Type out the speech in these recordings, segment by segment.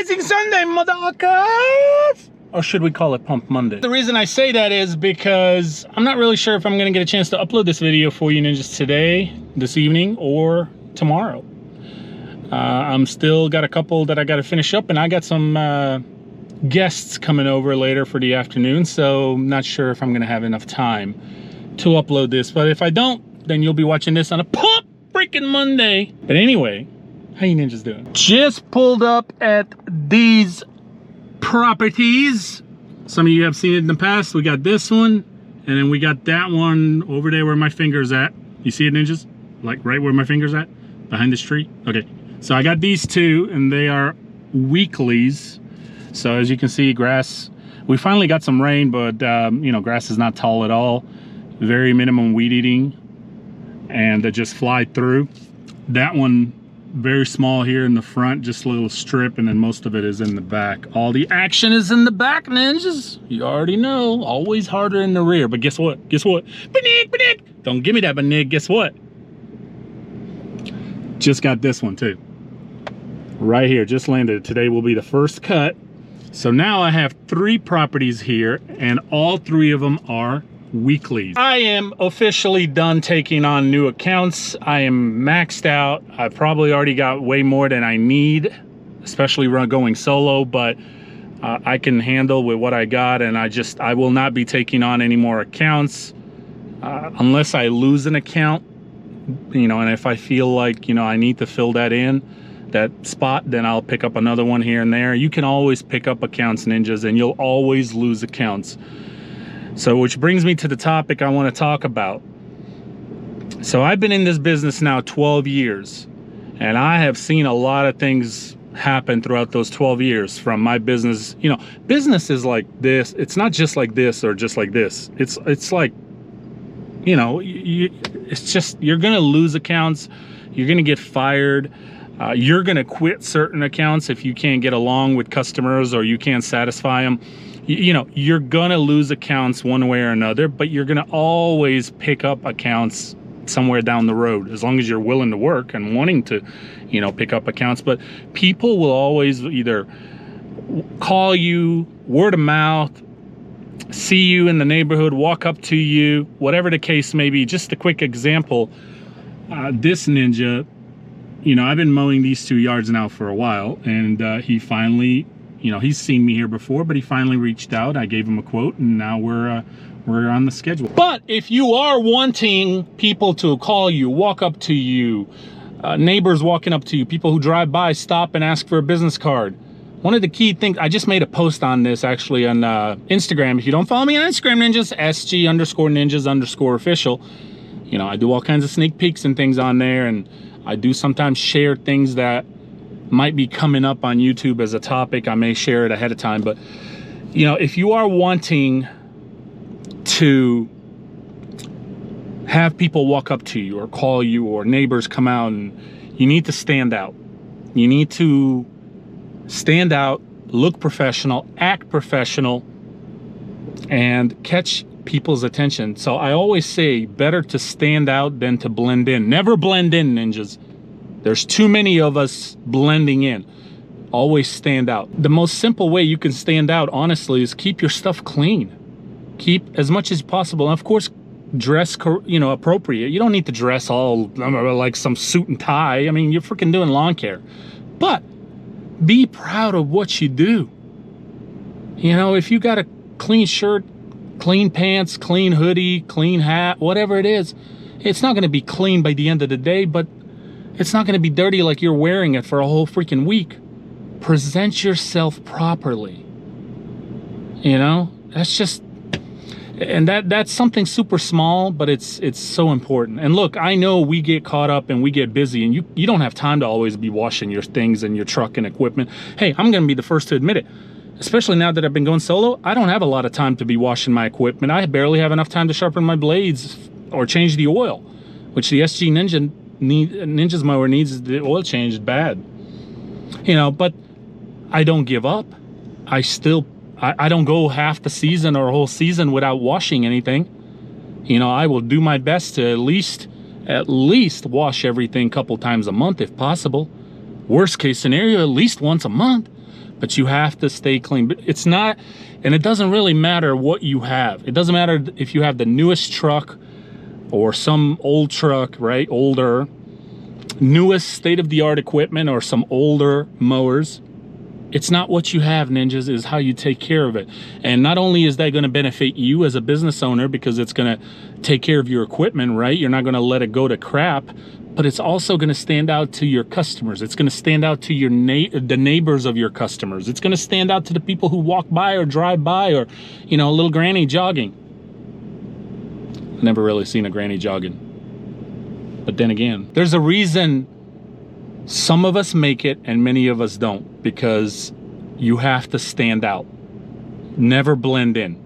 Rising Sunday, motherfuckers! Or should we call it Pump Monday? The reason I say that is because I'm not really sure if I'm gonna get a chance to upload this video for you ninjas today, this evening, or tomorrow. I'm still got a couple that I gotta finish up, and I got some guests coming over later for the afternoon, so I'm not sure if I'm gonna have enough time to upload this. But if I don't, then you'll be watching this on a Pump freaking Monday. But anyway, how you ninjas doing? Just pulled up at these properties. Some of you have seen it in the past. We got this one, and then we got that one over there where my finger's at. You see it, ninjas? Like right where my finger's at? Behind this tree? Okay. So I got these two, and they are weeklies. So as you can see, grass, we finally got some rain, but you know, grass is not tall at all. Very minimum weed eating, and they just fly through. That one, very small here in the front, just a little strip, and then most of it is in the back. All the action is in the back, ninjas. You already know, always harder in the rear. But guess what? Guess what? Banig! Don't give me that banig. Guess what? Just got this one too. Right here, just landed. Today will be the first cut. So now I have 3 properties here, and all 3 of them are weeklies. I am officially done taking on new accounts. I am maxed out. I probably already got way more than I need, especially going solo, but I can handle with what I got, and I will not be taking on any more accounts unless I lose an account, you know, and if I feel like, you know, I need to fill that in, that spot, then I'll pick up another one here and there. You can always pick up accounts, ninjas, and you'll always lose accounts. So, which brings me to the topic I want to talk about. So I've been in this business now 12 years, and I have seen a lot of things happen throughout those 12 years from my business. You know, business is like this. It's not just like this or just like this. It's like, you know, it's just, you're going to lose accounts. You're going to get fired. You're going to quit certain accounts if you can't get along with customers or you can't satisfy them. You know, you're gonna lose accounts one way or another, but you're gonna always pick up accounts somewhere down the road, as long as you're willing to work and wanting to, you know, pick up accounts. But people will always either call you, word of mouth, see you in the neighborhood, walk up to you, whatever the case may be. Just a quick example, this ninja, you know, I've been mowing these 2 yards now for a while, and he finally, you know, he's seen me here before, but he finally reached out. I gave him a quote, and now we're on the schedule. But if you are wanting people to call you, walk up to you, neighbors walking up to you, people who drive by, stop and ask for a business card. One of the key things, I just made a post on this actually on Instagram. If you don't follow me on Instagram, ninjas, sg_ninjas_official. You know, I do all kinds of sneak peeks and things on there, and I do sometimes share things that might be coming up on YouTube as a topic. I may share it ahead of time, but you know, if you are wanting to have people walk up to you or call you or neighbors come out, and you need to stand out. You need to stand out, look professional, act professional, and catch people's attention. So I always say better to stand out than to blend in. Never blend in, ninjas. There's too many of us blending in. Always stand out. The most simple way you can stand out, honestly, is keep your stuff clean. Keep as much as possible. And of course, dress, you know, appropriate. You don't need to dress all like some suit and tie. I mean, you're freaking doing lawn care. But be proud of what you do. You know, if you got a clean shirt, clean pants, clean hoodie, clean hat, whatever it is, it's not going to be clean by the end of the day, but it's not going to be dirty like you're wearing it for a whole freaking week. Present yourself properly. You know, that's just, and that's something super small, but it's so important. And look, I know we get caught up and we get busy, and you don't have time to always be washing your things and your truck and equipment. Hey, I'm going to be the first to admit it. Especially now that I've been going solo, I don't have a lot of time to be washing my equipment. I barely have enough time to sharpen my blades or change the oil, which the Ninja's mower needs the oil changed bad. You know, but I don't give up. I don't go half the season or a whole season without washing anything. You know, I will do my best to at least wash everything a couple times a month if possible. Worst case scenario, at least once a month. but you have to stay clean. But it's not, and it doesn't really matter what you have. It doesn't matter if you have the newest truck or some old truck, right? Older, newest state-of-the-art equipment or some older mowers. It's not what you have, ninjas, is how you take care of it. And not only is that going to benefit you as a business owner because it's going to take care of your equipment, right? You're not going to let it go to crap, but it's also going to stand out to your customers. It's going to stand out to your the neighbors of your customers. It's going to stand out to the people who walk by or drive by, or, you know, a little granny jogging. I've never really seen a granny jogging. But then again, there's a reason some of us make it and many of us don't, because you have to stand out. Never blend in.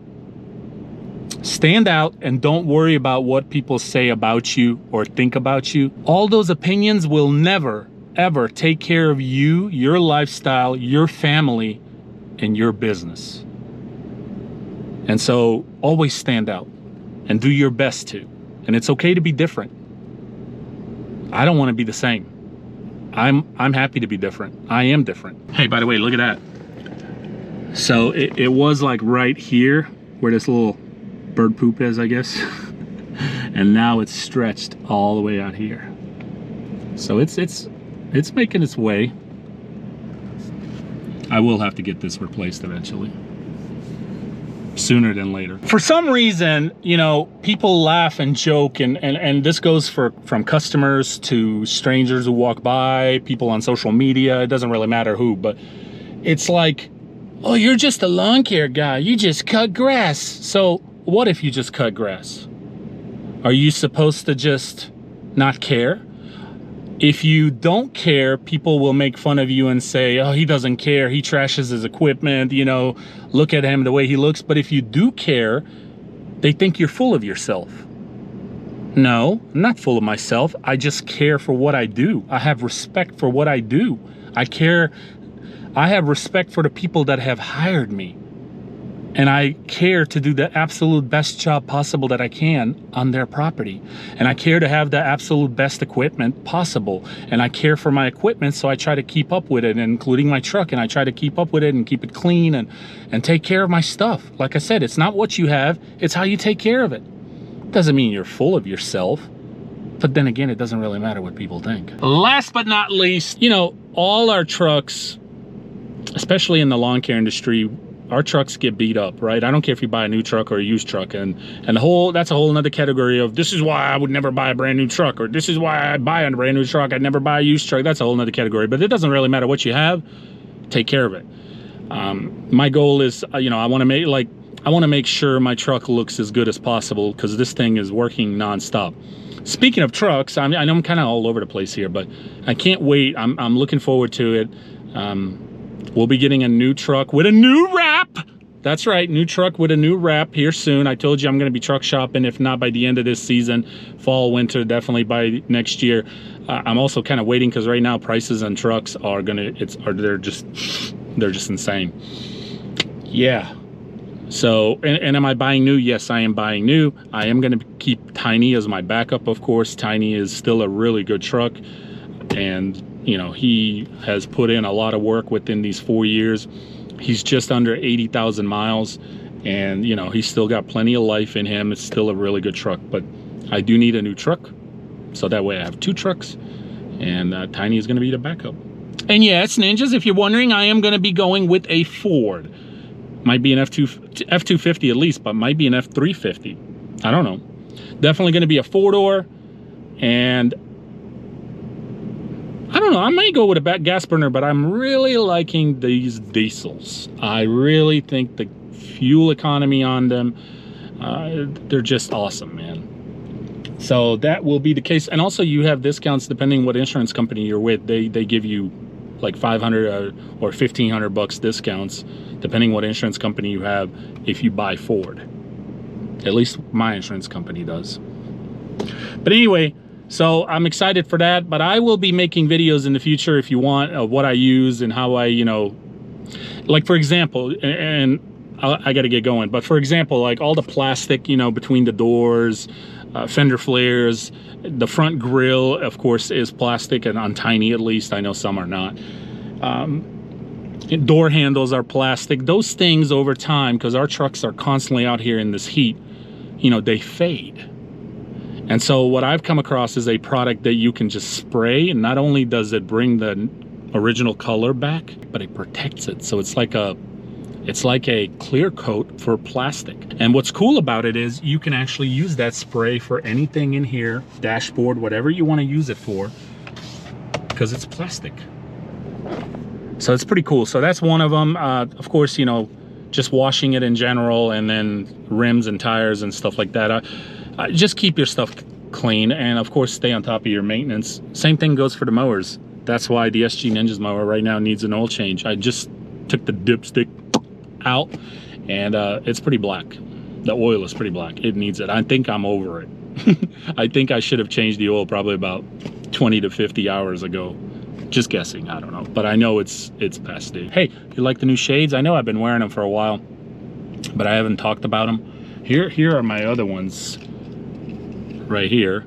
Stand out and don't worry about what people say about you or think about you. All those opinions will never, ever take care of you, your lifestyle, your family, and your business. And so always stand out and do your best to. And it's okay to be different. I don't want to be the same. I'm happy to be different. I am different. Hey, by the way, look at that. So it was like right here where this little bird poop is, I guess. And now it's stretched all the way out here. So it's making its way. I will have to get this replaced eventually. Sooner than later. For some reason, you know, people laugh and joke, and this goes from customers to strangers who walk by, people on social media. It doesn't really matter who, but it's like, oh, you're just a lawn care guy. You just cut grass. So what if you just cut grass? Are you supposed to just not care? If you don't care, people will make fun of you and say, oh, he doesn't care, he trashes his equipment, you know, look at him the way he looks. But if you do care, they think you're full of yourself. No, I'm not full of myself. I just care for what I do. I have respect for what I do. I care. I have respect for the people that have hired me. And I care to do the absolute best job possible that I can on their property. And I care to have the absolute best equipment possible. And I care for my equipment, so I try to keep up with it, including my truck. And I try to keep up with it and keep it clean and take care of my stuff. Like I said, it's not what you have, it's how you take care of it. Doesn't mean you're full of yourself. But then again, it doesn't really matter what people think. Last but not least, you know, all our trucks, especially in the lawn care industry, our trucks get beat up, right? I don't care if you buy a new truck or a used truck, and the whole, that's a whole another category of, this is why I would never buy a brand new truck, or this is why I buy a brand new truck, I'd never buy a used truck. That's a whole nother category. But it doesn't really matter what you have, take care of it. My goal is, you know, I want to make sure my truck looks as good as possible, because this thing is working nonstop. Speaking of trucks, I know I'm kind of all over the place here, but I can't wait. I'm looking forward to it. We'll be getting a new truck with a new wrap. That's right, new truck with a new wrap here soon. I told you I'm going to be truck shopping, if not by the end of this season, fall, winter, definitely by next year. I'm also kind of waiting because right now prices on trucks are they're just insane. Yeah. So, and am I buying new? Yes, I am buying new. I am going to keep Tiny as my backup, of course. Tiny is still a really good truck, and you know, he has put in a lot of work within these 4 years. He's just under 80,000 miles, and you know, he's still got plenty of life in him. It's still a really good truck, but I do need a new truck, so that way I have two trucks, and Tiny is going to be the backup. And yes, ninjas, if you're wondering, I am going to be going with a Ford. Might be an F250 at least, but might be an F350. I don't know. Definitely going to be a four-door, and I don't know, I might go with a gas burner, but I'm really liking these diesels. I really think the fuel economy on them, they're just awesome, man. So that will be the case. And also you have discounts depending what insurance company you're with. They give you like 500 or 1,500 bucks discounts, depending what insurance company you have, if you buy Ford. At least my insurance company does. But anyway, so I'm excited for that, but I will be making videos in the future, if you want, of what I use and how I, you know, like for example, and I got to get going, but for example, like all the plastic, you know, between the doors, fender flares, the front grille, of course, is plastic, and on Tiny at least, I know some are not. Door handles are plastic. Those things over time, because our trucks are constantly out here in this heat, you know, they fade. And so what I've come across is a product that you can just spray, and not only does it bring the original color back, but it protects it. So it's like a clear coat for plastic. And what's cool about it is you can actually use that spray for anything in here, dashboard, whatever you want to use it for, because it's plastic. So it's pretty cool. So that's one of them. Of course, you know, just washing it in general, and then rims and tires and stuff like that. Just keep your stuff clean, and of course stay on top of your maintenance. Same thing goes for the mowers. That's why the sgninjas mower right now needs an oil change. I just took the dipstick out, and it's pretty black. The oil is pretty black. It needs it. I think I'm over it. I think I should have changed the oil probably about 20 to 50 hours ago. Just guessing, I don't know, but I know it's past due. Hey, you like the new shades? I know I've been wearing them for a while, but I haven't talked about them. Here are my other ones right here.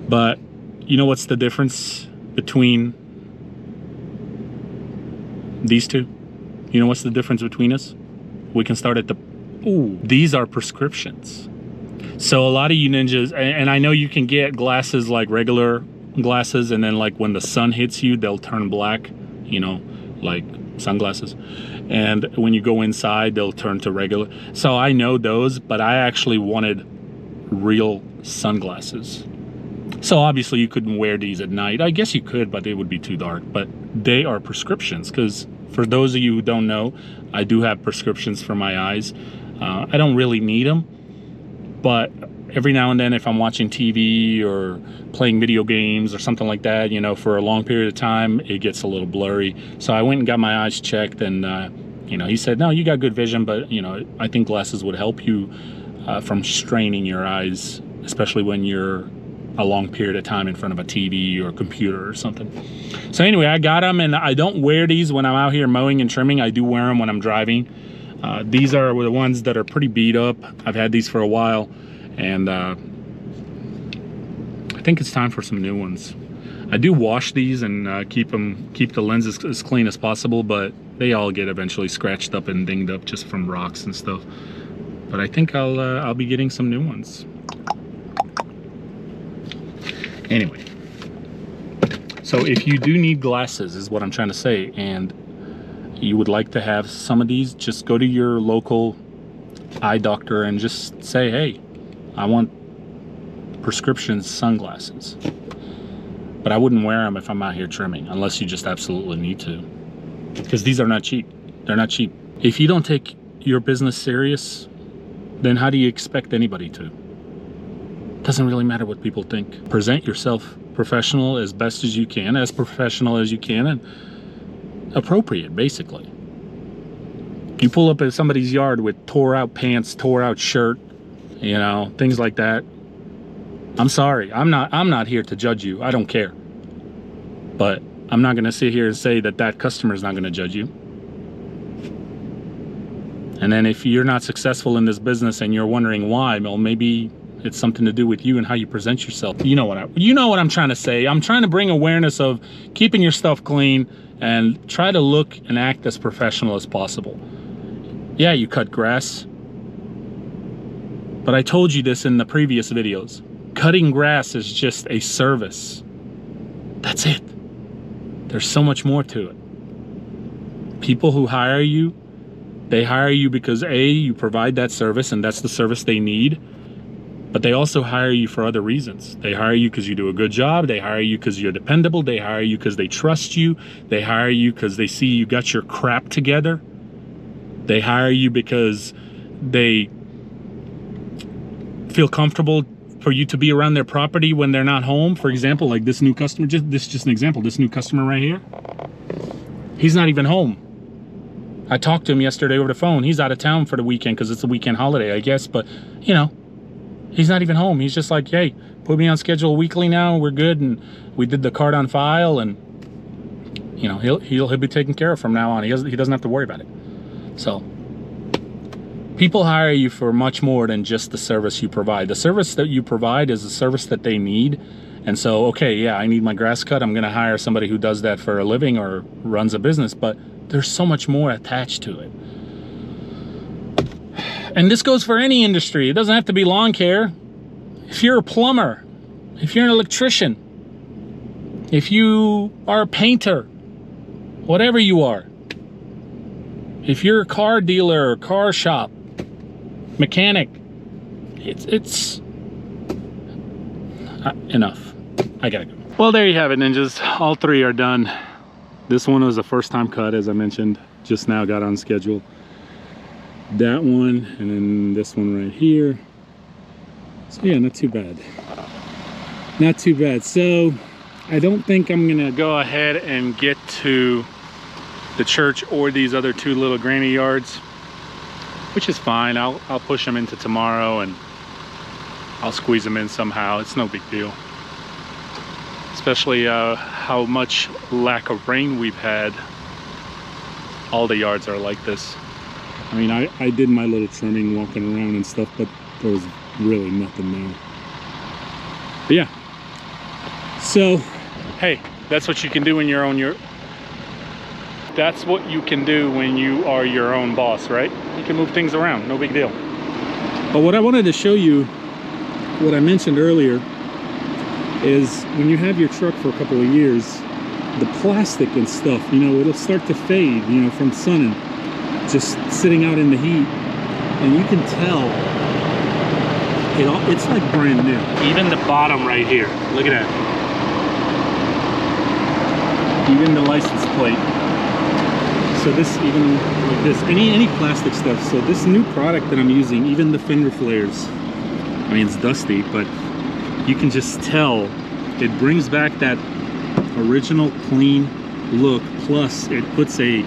But you know what's the difference between these two? You know what's the difference between us? We can start at the, ooh, these are prescriptions. So a lot of you ninjas, and I know you can get glasses like regular glasses, and then like when the sun hits you, they'll turn black, you know, like sunglasses. And when you go inside, they'll turn to regular. So I know those, but I actually wanted real sunglasses. So obviously you couldn't wear these at night. I guess you could, but it would be too dark. But they are prescriptions, because for those of you who don't know, I do have prescriptions for my eyes. I don't really need them, but every now and then, if I'm watching TV or playing video games or something like that, you know, for a long period of time, it gets a little blurry. So I went and got my eyes checked, and you know, he said, no, you got good vision, but you know, I think glasses would help you from straining your eyes, especially when you're a long period of time in front of a TV or a computer or something. So anyway, I got them, and I don't wear these when I'm out here mowing and trimming. I do wear them when I'm driving. These are the ones that are pretty beat up. I've had these for a while, and I think it's time for some new ones. I do wash these and keep the lenses as clean as possible, but they all get eventually scratched up and dinged up just from rocks and stuff. But I think I'll be getting some new ones. Anyway, so if you do need glasses, is what I'm trying to say, and you would like to have some of these, just go to your local eye doctor and just say, hey, I want prescription sunglasses. But I wouldn't wear them if I'm out here trimming, unless you just absolutely need to, because these are not cheap. They're not cheap. If you don't take your business serious, then how do you expect anybody to? Doesn't really matter what people think. Present yourself professional as best as you can, as professional as you can, and appropriate, basically. You pull up at somebody's yard with tore out pants, tore out shirt, you know, things like that. I'm sorry, I'm not here to judge you. I don't care. But I'm not gonna sit here and say that that customer is not gonna judge you. And then if you're not successful in this business and you're wondering why, well, maybe it's something to do with you and how you present yourself. You know what I'm trying to say. I'm trying to bring awareness of keeping your stuff clean and try to look and act as professional as possible. Yeah, you cut grass, but I told you this in the previous videos. Cutting grass is just a service. That's it. There's so much more to it. People who hire you, they hire you because A, you provide that service, and that's the service they need. But they also hire you for other reasons. They hire you because you do a good job. They hire you because you're dependable. They hire you because they trust you. They hire you because they see you got your crap together. They hire you because they feel comfortable for you to be around their property when they're not home. For example, like this new customer, just an example, this new customer right here, he's not even home. I talked to him yesterday over the phone. He's out of town for the weekend because it's a weekend holiday, I guess, but you know, he's not even home. He's just like, hey, put me on schedule weekly now. We're good. And we did the card on file, and you know, he'll be taken care of from now on. He doesn't have to worry about it. So people hire you for much more than just the service you provide. The service that you provide is the service that they need. And so, okay, yeah, I need my grass cut. I'm going to hire somebody who does that for a living or runs a business. But there's so much more attached to it. And this goes for any industry. It doesn't have to be lawn care. If you're a plumber, if you're an electrician, if you are a painter, whatever you are, if you're a car dealer or car shop, mechanic, it's enough. I gotta go. Well, there you have it, ninjas. All three are done. This one was a first time cut, as I mentioned, just now got on schedule. That one, and then this one right here. So yeah, not too bad. Not too bad. So I don't think I'm gonna go ahead and get to the church or these other two little granny yards, which is fine. I'll push them into tomorrow and I'll squeeze them in somehow. It's no big deal. Especially how much lack of rain we've had. All the yards are like this. I mean, I did my little trimming walking around and stuff, but there was really nothing there. But yeah. So, hey, that's what you can do when you're on your... That's what you can do when you are your own boss, right? You can move things around, no big deal. But what I wanted to show you, what I mentioned earlier, is when you have your truck for a couple of years, the plastic and stuff, you know, it'll start to fade, you know, from sun and just sitting out in the heat, and you can tell it's like brand new. Even the bottom right here, look at that. Even the license plate. So this, even like this, any plastic stuff. So this new product that I'm using, even the fender flares, I mean, it's dusty, but you can just tell it brings back that original clean look, plus it puts a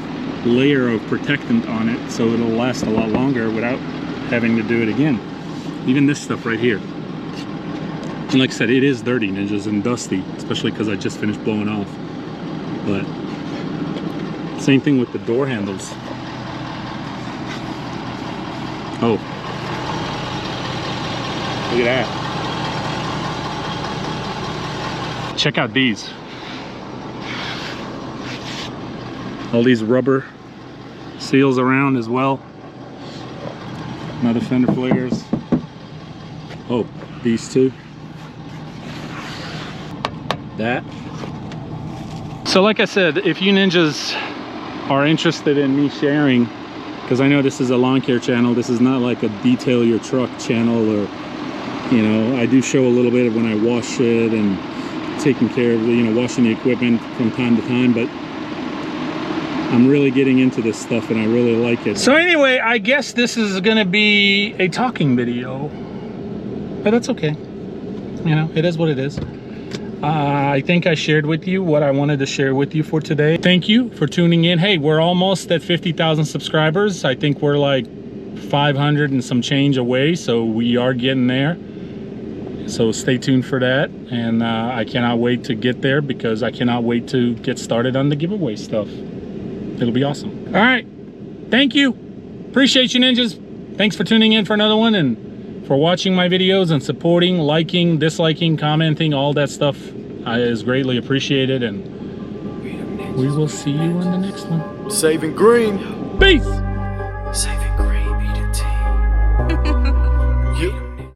layer of protectant on it so it'll last a lot longer without having to do it again. Even this stuff right here, and like I said, it is dirty, ninjas, and dusty, especially because I just finished blowing off. But same thing with the door handles. Oh, look at that. Check out these. All these rubber seals around as well. Another fender flares. Oh, these two. That. So like I said, if you ninjas are interested in me sharing, because I know this is a lawn care channel, this is not like a detail your truck channel, or, you know, I do show a little bit of when I wash it and taking care of, you know, washing the equipment from time to time, but I'm really getting into this stuff and I really like it. So anyway, I guess this is gonna be a talking video, but that's okay. You know, it is what it is. I think I shared with you what I wanted to share with you for today. Thank you for tuning in. Hey, we're almost at 50,000 subscribers. I think we're like 500 and some change away, so we are getting there. So stay tuned for that, and I cannot wait to get there, because I cannot wait to get started on the giveaway stuff. It'll be awesome. All right, thank you. Appreciate you, ninjas. Thanks for tuning in for another one, and for watching my videos and supporting, liking, disliking, commenting. All that stuff is greatly appreciated, and we will see you in the next one. Saving green. Peace. Saving